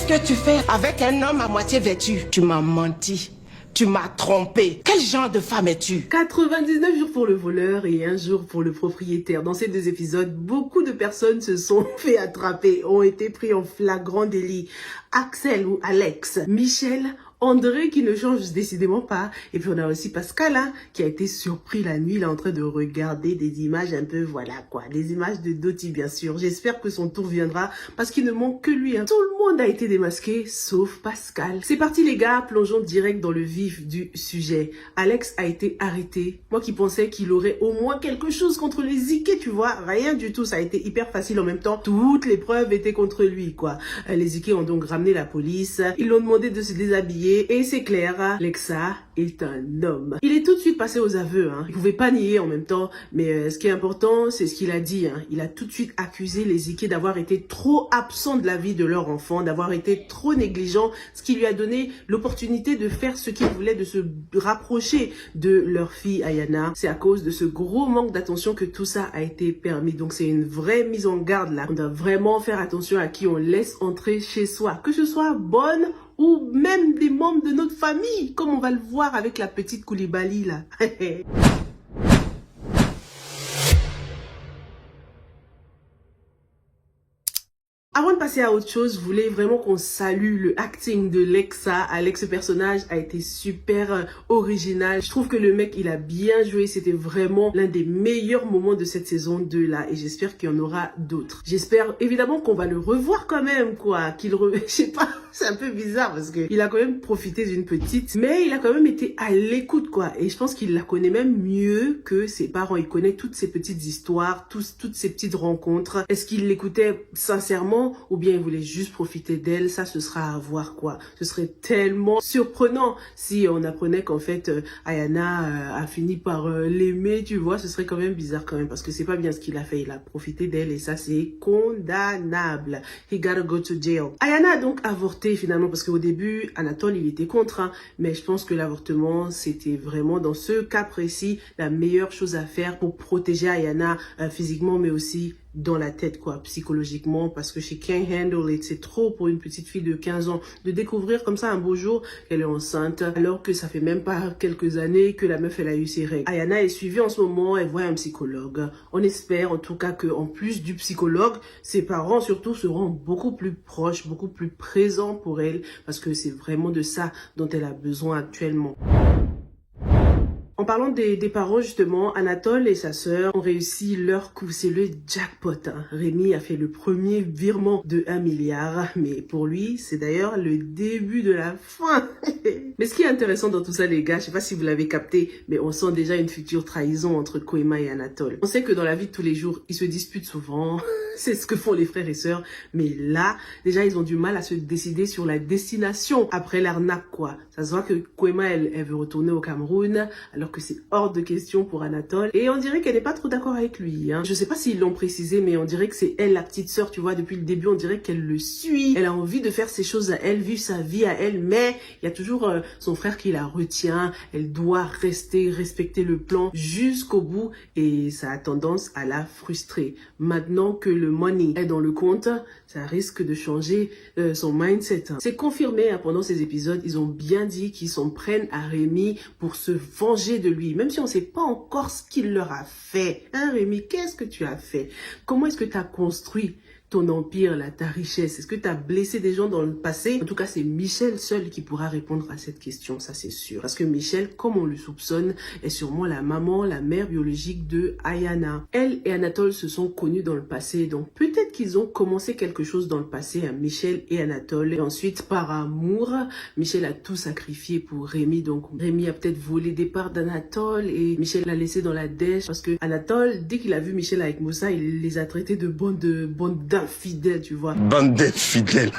Qu'est-ce que tu fais avec un homme à moitié vêtu? Tu m'as menti. Tu m'as trompé. Quel genre de femme es-tu? 99 jours pour le voleur et 1 jour pour le propriétaire. Dans ces 2 épisodes, beaucoup de personnes se sont fait attraper, ont été pris en flagrant délit. Axel ou Alex, Michel, André qui ne change décidément pas. Et puis on a aussi Pascal hein, qui a été surpris la nuit, là en train de regarder des images un peu, voilà quoi, des images de Doty bien sûr. J'espère que son tour viendra parce qu'il ne manque que lui. Hein. Tout le monde a été démasqué sauf Pascal. C'est parti les gars, plongeons direct dans le vif du sujet. Alex a été arrêté. Moi qui pensais qu'il aurait au moins quelque chose contre les Ziké, tu vois, rien du tout. Ça a été hyper facile en même temps. Toutes les preuves étaient contre lui quoi. Les Ziké ont donc ramené la police. Ils l'ont demandé de se déshabiller. Et c'est clair, Alexa est un homme. Il est tout de suite passé aux aveux. Hein. Il pouvait pas nier en même temps. Mais ce qui est important, c'est ce qu'il a dit. Hein. Il a tout de suite accusé les Ziké d'avoir été trop absents de la vie de leur enfant, d'avoir été trop négligents, ce qui lui a donné l'opportunité de faire ce qu'il voulait, de se rapprocher de leur fille Ayana. C'est à cause de ce gros manque d'attention que tout ça a été permis. Donc c'est une vraie mise en garde là. On doit vraiment faire attention à qui on laisse entrer chez soi. Que ce soit bonne ou même des membres de notre famille, comme on va le voir avec la petite Koulibaly là. Avant de passer à autre chose, je voulais vraiment qu'on salue le acting de Lexa. Alex, ce personnage a été super original. Je trouve que le mec, il a bien joué. C'était vraiment l'un des meilleurs moments de cette saison 2 là. Et j'espère qu'il y en aura d'autres. J'espère évidemment qu'on va le revoir quand même, quoi. Je sais pas, c'est un peu bizarre parce que il a quand même profité d'une petite. Mais il a quand même été à l'écoute, quoi. Et je pense qu'il la connaît même mieux que ses parents. Il connaît toutes ces petites histoires, toutes ces petites rencontres. Est-ce qu'il l'écoutait sincèrement? Ou bien il voulait juste profiter d'elle? Ça, ce sera à voir quoi. Ce serait tellement surprenant si on apprenait qu'en fait Ayana a fini par l'aimer, tu vois. Ce serait quand même bizarre quand même parce que c'est pas bien ce qu'il a fait. Il a profité d'elle et ça c'est condamnable. He gotta go to jail. Ayana a donc avorté finalement parce qu'au début Anatole il était contre hein, mais je pense que l'avortement c'était vraiment dans ce cas précis la meilleure chose à faire pour protéger Ayana physiquement mais aussi dans la tête quoi, psychologiquement, parce que she can't handle it. C'est trop pour une petite fille de 15 ans de découvrir comme ça un beau jour qu'elle est enceinte alors que ça fait même pas quelques années que la meuf elle a eu ses règles. Ayana est suivie en ce moment, elle voit un psychologue. On espère en tout cas que en plus du psychologue, ses parents surtout seront beaucoup plus proches, beaucoup plus présents pour elle parce que c'est vraiment de ça dont elle a besoin actuellement. En parlant des parents, justement, Anatole et sa sœur ont réussi leur coup. C'est le jackpot. Hein. Rémi a fait le premier virement de 1 milliard. Mais pour lui, c'est d'ailleurs le début de la fin. Mais ce qui est intéressant dans tout ça, les gars, je sais pas si vous l'avez capté, mais on sent déjà une future trahison entre Koima et Anatole. On sait que dans la vie de tous les jours, ils se disputent souvent. C'est ce que font les frères et sœurs. Mais là, déjà, ils ont du mal à se décider sur la destination après l'arnaque, quoi. Ça se voit que Koima, elle veut retourner au Cameroun, alors que c'est hors de question pour Anatole. Et on dirait qu'elle n'est pas trop d'accord avec lui. Hein. Je sais pas s'ils l'ont précisé, mais on dirait que c'est elle, la petite sœur, tu vois. Depuis le début, on dirait qu'elle le suit. Elle a envie de faire ses choses à elle, vivre sa vie à elle, mais il y a toujours son frère qui la retient. Elle doit respecter le plan jusqu'au bout et ça a tendance à la frustrer. Maintenant que le money est dans le compte, ça risque de changer son mindset. Hein. C'est confirmé hein, pendant ces épisodes, ils ont bien dit qu'ils s'en prennent à Rémi pour se venger de lui, même si on ne sait pas encore ce qu'il leur a fait. Hein Rémi, qu'est-ce que tu as fait? Comment est-ce que tu as construit ton empire, là, ta richesse? Est-ce que tu as blessé des gens dans le passé? En tout cas, c'est Michel seul qui pourra répondre à cette question, ça c'est sûr. Parce que Michel, comme on le soupçonne, est sûrement la maman, la mère biologique de Ayana. Elle et Anatole se sont connus dans le passé, donc peut-être qu'ils ont commencé quelque chose dans le passé, hein, Michel et Anatole. Et ensuite, par amour, Michel a tout sacrifié pour Rémi. Donc Rémi a peut-être volé des parts d'Anatole et Michel l'a laissé dans la dèche. Parce que Anatole, dès qu'il a vu Michel avec Moussa, il les a traités de bande d'infidèles, tu vois. Bande d'infidèles.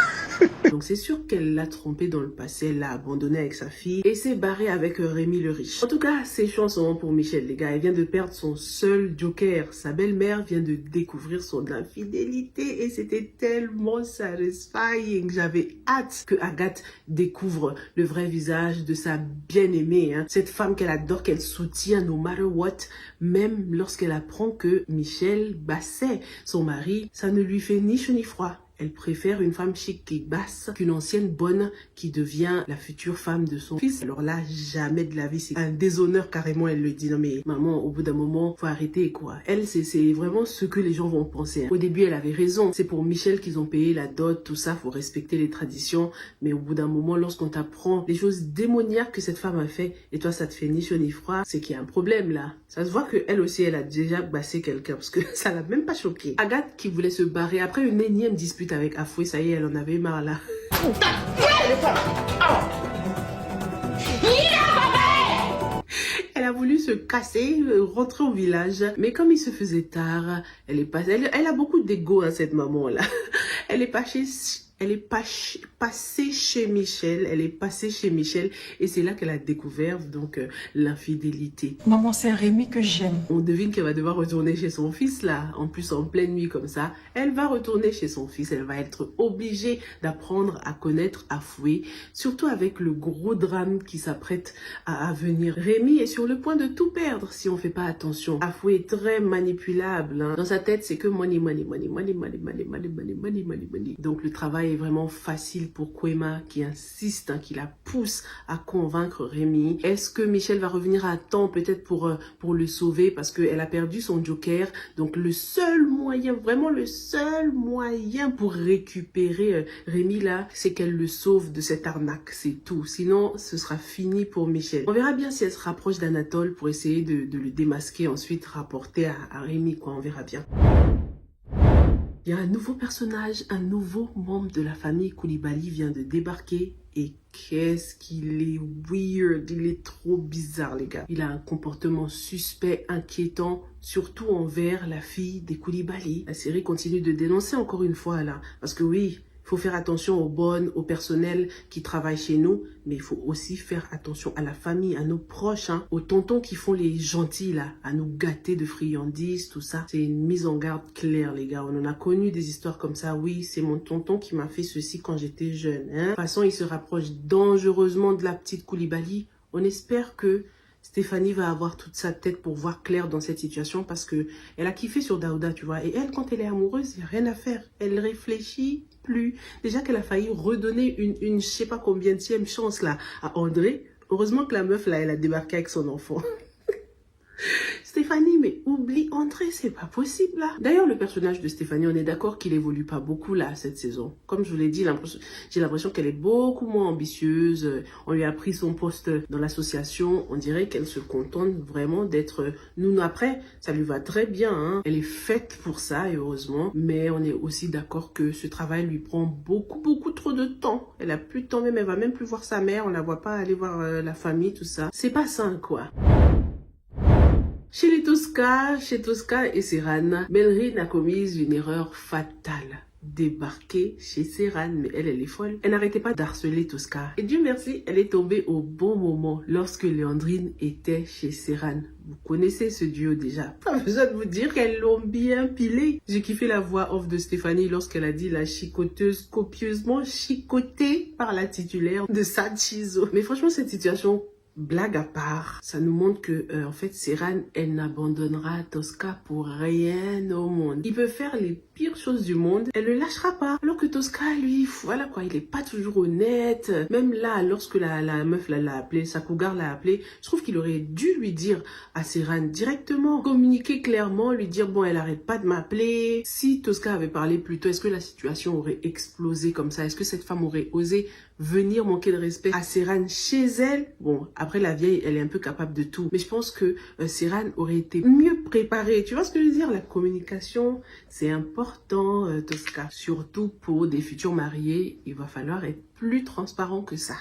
Donc c'est sûr qu'elle l'a trompé dans le passé, elle l'a abandonné avec sa fille et s'est barrée avec Rémi le riche. En tout cas, c'est chanceux pour Michel, les gars. Elle vient de perdre son seul joker. Sa belle-mère vient de découvrir son infidélité et c'était tellement satisfying. J'avais hâte que Agathe découvre le vrai visage de sa bien-aimée. Hein. Cette femme qu'elle adore, qu'elle soutient no matter what, même lorsqu'elle apprend que Michel Basset, son mari, ça ne lui fait ni chaud ni froid. Elle préfère une femme chic et basse qu'une ancienne bonne qui devient la future femme de son fils. Alors là, jamais de la vie, c'est un déshonneur carrément. Elle le dit, non mais maman, au bout d'un moment, faut arrêter quoi. Elle, c'est vraiment ce que les gens vont penser. Hein. Au début, elle avait raison. C'est pour Michel qu'ils ont payé la dot, tout ça, faut respecter les traditions. Mais au bout d'un moment, lorsqu'on t'apprend les choses démoniaques que cette femme a fait, et toi, ça te fait ni chaud ni froid, c'est qu'il y a un problème là. Ça se voit que elle aussi, elle a déjà bassé quelqu'un parce que ça l'a même pas choqué. Agathe qui voulait se barrer après une énième dispute avec Afoué, ça y est, elle en avait marre là. Elle a voulu se casser, rentrer au village, mais comme il se faisait tard, elle a beaucoup d'ego, hein, cette maman là. Elle est passée chez Michel, et c'est là qu'elle a découvert donc l'infidélité. Maman, c'est Rémi que j'aime. On devine qu'elle va devoir retourner chez son fils là, en plus en pleine nuit comme ça. Elle va retourner chez son fils, elle va être obligée d'apprendre à connaître Afoué, surtout avec le gros drame qui s'apprête à venir. Rémi est sur le point de tout perdre si on fait pas attention. Afoué est très manipulable, hein. Dans sa tête, c'est que money. Donc le travail est vraiment facile pour Kwema qui insiste, hein, qui la pousse à convaincre Rémi. Est-ce que Michel va revenir à temps peut-être pour le sauver parce qu'elle a perdu son joker. Donc le seul moyen, vraiment le seul moyen pour récupérer Rémi là, c'est qu'elle le sauve de cette arnaque, c'est tout. Sinon, ce sera fini pour Michel. On verra bien si elle se rapproche d'Anatole pour essayer de le démasquer, ensuite rapporter à Rémi, quoi, on verra bien. Il y a un nouveau personnage, un nouveau membre de la famille Koulibaly vient de débarquer et qu'est-ce qu'il est weird, il est trop bizarre les gars. Il a un comportement suspect, inquiétant, surtout envers la fille des Koulibaly. La série continue de dénoncer encore une fois là, parce que oui, il faut faire attention aux bonnes, au personnel qui travaille chez nous, mais il faut aussi faire attention à la famille, à nos proches, hein, aux tontons qui font les gentils là, à nous gâter de friandises, tout ça. C'est une mise en garde claire les gars. On en a connu des histoires comme ça. Oui, c'est mon tonton qui m'a fait ceci quand j'étais jeune. Hein. De toute façon, il se rapproche dangereusement de la petite Koulibaly. On espère que Stéphanie va avoir toute sa tête pour voir clair dans cette situation parce que elle a kiffé sur Daouda, tu vois. Et elle, quand elle est amoureuse, il n'y a rien à faire. Elle réfléchit plus. Déjà qu'elle a failli redonner une je sais pas combienième chance là à André. Heureusement que la meuf là, elle a débarqué avec son enfant. Stéphanie, mais oublie André, c'est pas possible là. D'ailleurs, le personnage de Stéphanie, on est d'accord qu'il évolue pas beaucoup là cette saison. Comme je vous l'ai dit, j'ai l'impression qu'elle est beaucoup moins ambitieuse. On lui a pris son poste dans l'association. On dirait qu'elle se contente vraiment d'être nounou. Après, ça lui va très bien, hein. Elle est faite pour ça et heureusement. Mais on est aussi d'accord que ce travail lui prend beaucoup trop de temps. Elle a plus de temps même, elle va même plus voir sa mère. On la voit pas aller voir la famille, tout ça. C'est pas sain quoi. Chez Tosca et Serran, Melrine a commis une erreur fatale. Débarquer chez Serran, mais elle est folle. Elle n'arrêtait pas d'harceler Tosca. Et Dieu merci, elle est tombée au bon moment lorsque Léandrine était chez Serran. Vous connaissez ce duo déjà. Pas besoin de vous dire qu'elles l'ont bien pilé. J'ai kiffé la voix off de Stéphanie lorsqu'elle a dit la chicoteuse copieusement chicotée par la titulaire de Sachizo. Mais franchement, cette situation, blague à part, ça nous montre que en fait Serran, elle n'abandonnera Tosca pour rien au monde. Il peut faire les pires choses du monde, elle le lâchera pas. Alors que Tosca, lui, voilà quoi, il est pas toujours honnête. Même là, lorsque la meuf l'a appelé, sa cougar l'a appelé, je trouve qu'il aurait dû lui dire à Serran directement, communiquer clairement, lui dire bon, elle arrête pas de m'appeler. Si Tosca avait parlé plus tôt, est-ce que la situation aurait explosé comme ça? Est-ce que cette femme aurait osé venir manquer de respect à Serran chez elle? Bon, après la vieille, elle est un peu capable de tout. Mais je pense que Serran aurait été mieux préparée. Tu vois ce que je veux dire? La communication, c'est important, Tosca. Surtout pour des futurs mariés, il va falloir être plus transparent que ça.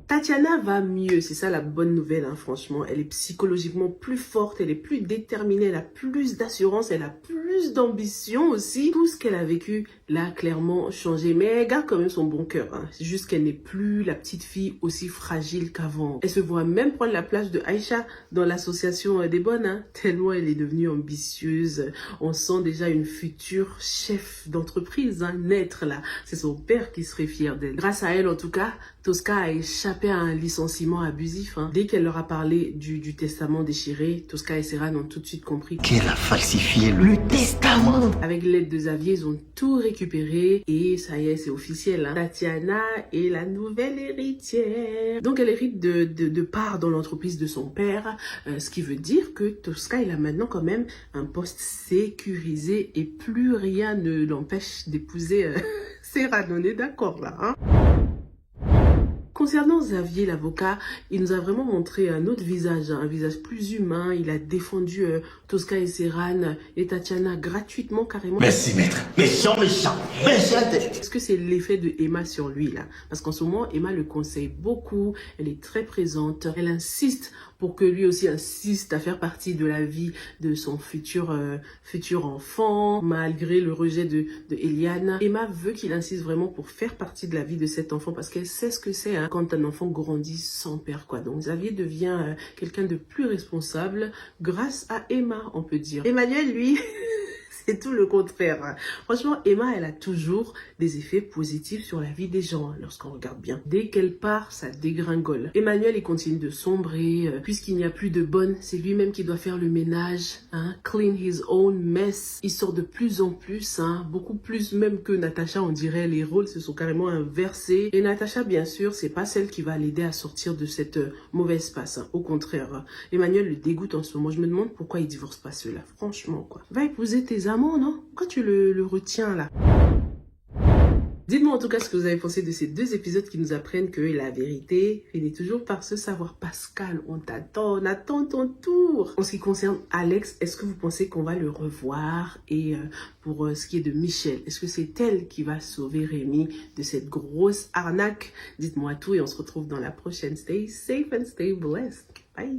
Tatiana va mieux, c'est ça la bonne nouvelle, hein, franchement. Elle est psychologiquement plus forte, elle est plus déterminée, elle a plus d'assurance, elle a plus d'ambition aussi. Tout ce qu'elle a vécu l'a clairement changé. Mais elle garde quand même son bon cœur, hein. C'est juste qu'elle n'est plus la petite fille aussi fragile qu'avant. Elle se voit même prendre la place de Aïcha dans l'association des bonnes, hein, tellement elle est devenue ambitieuse. On sent déjà une future chef d'entreprise, hein, naître là. C'est son père qui serait fier d'elle. Grâce à elle, en tout cas, Tosca a échappé à un licenciement abusif. Hein. Dès qu'elle leur a parlé du testament déchiré, Tosca et Serran ont tout de suite compris qu'elle a falsifié le testament. testament. Avec l'aide de Xavier, ils ont tout récupéré et ça y est, c'est officiel. Hein. Tatiana est la nouvelle héritière. Donc elle hérite de part dans l'entreprise de son père, ce qui veut dire que Tosca, il a maintenant quand même un poste sécurisé et plus rien ne l'empêche d'épouser Serran. On est d'accord là, hein? Concernant Xavier, l'avocat, il nous a vraiment montré un autre visage, hein, un visage plus humain. Il a défendu Tosca et Serran et Tatiana gratuitement, carrément. Merci, maître. Méchant. Est-ce que c'est l'effet de Emma sur lui, là? Parce qu'en ce moment, Emma le conseille beaucoup. Elle est très présente. Elle insiste pour que lui aussi insiste à faire partie de la vie de son futur enfant, malgré le rejet de Eliane. Emma veut qu'il insiste vraiment pour faire partie de la vie de cet enfant parce qu'elle sait ce que c'est, hein, quand un enfant grandit sans père, quoi. Donc Xavier devient quelqu'un de plus responsable grâce à Emma, on peut dire. Emmanuel, lui... c'est tout le contraire. Franchement, Emma, elle a toujours des effets positifs sur la vie des gens, hein, lorsqu'on regarde bien. Dès qu'elle part, ça dégringole. Emmanuel, il continue de sombrer. Puisqu'il n'y a plus de bonne, c'est lui-même qui doit faire le ménage. Hein, clean his own mess. Il sort de plus en plus, hein, beaucoup plus même que Natacha, on dirait. Les rôles se sont carrément inversés. Et Natacha, bien sûr, c'est pas celle qui va l'aider à sortir de cette mauvaise passe. Hein. Au contraire, Emmanuel le dégoûte en ce moment. Je me demande pourquoi il divorce pas ceux-là. Franchement, quoi. Va épouser tes amants, non? Pourquoi tu le retiens là? Dites-moi en tout cas ce que vous avez pensé de ces deux épisodes qui nous apprennent que la vérité finit toujours par se savoir. Pascal, on t'attend, on attend ton tour. En ce qui concerne Alex, est-ce que vous pensez qu'on va le revoir? Et pour ce qui est de Michel, est-ce que c'est elle qui va sauver Rémi de cette grosse arnaque? Dites-moi tout et on se retrouve dans la prochaine. Stay safe and stay blessed. Bye!